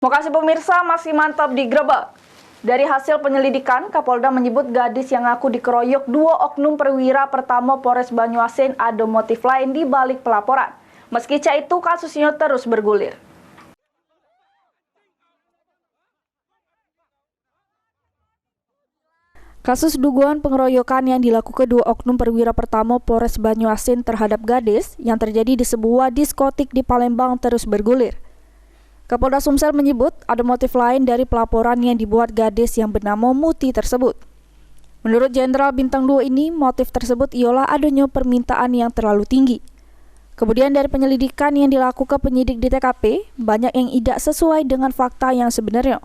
Makasih pemirsa, masih mantap digrebek. Dari hasil penyelidikan, Kapolda menyebut gadis yang ngaku dikeroyok dua oknum perwira pertama Polres Banyuasin ada motif lain di balik pelaporan. Meski itu, kasusnya terus bergulir. Kasus dugaan pengeroyokan yang dilakukan dua oknum perwira pertama Polres Banyuasin terhadap gadis yang terjadi di sebuah diskotik di Palembang terus bergulir. Kapolda Sumsel menyebut ada motif lain dari pelaporan yang dibuat gadis yang bernama Muti tersebut. Menurut Jenderal Bintang 2 ini, motif tersebut ialah adanya permintaan yang terlalu tinggi. Kemudian dari penyelidikan yang dilakukan penyidik di TKP, banyak yang tidak sesuai dengan fakta yang sebenarnya.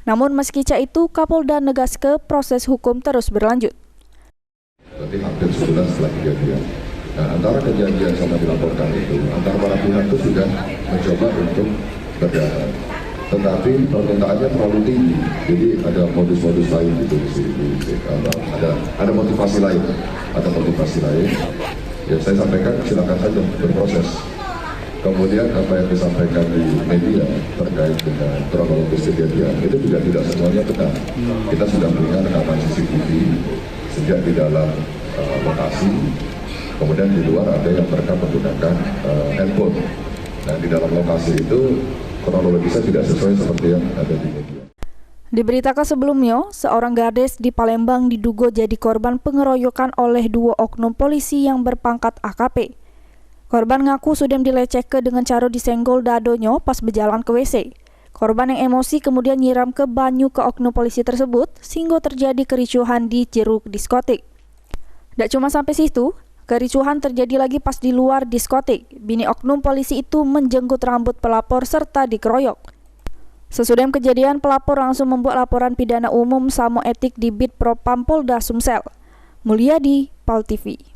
Namun meski itu, Kapolda negas ke proses hukum terus berlanjut. Berarti hampir sebulan setelah kejadian. Nah, antara kejadian sama dilaporkan itu, antara para pihak itu sudah mencoba untuk berdasar, tetapi permintaannya terlalu tinggi, jadi ada modus-modus lain gitu, ada motivasi lain, ya saya sampaikan silakan saja berproses. Kemudian apa yang disampaikan di media terkait dengan kronologis kejadian itu juga tidak semuanya benar. Kita sudah punya rekaman CCTV sejak di dalam lokasi, kemudian di luar ada yang merekam menggunakan handphone. Nah, di dalam lokasi itu kronologisnya tidak sesuai seperti yang ada di media. Diberitakan sebelumnya, seorang gadis di Palembang diduga jadi korban pengeroyokan oleh dua oknum polisi yang berpangkat AKP. Korban ngaku sudah dilecehkan dengan cara disenggol dadonya pas berjalan ke WC. Korban yang emosi kemudian nyiram ke banyu ke oknum polisi tersebut sehingga terjadi kericuhan di jero diskotik. Tak cuma sampai situ, kericuhan terjadi lagi pas di luar diskotik. Bini oknum polisi itu menjenggut rambut pelapor serta dikeroyok. Sesudah kejadian, pelapor langsung membuat laporan pidana umum sama etik di Bid Propam Polda Sumsel. Mulyadi, PAL TV.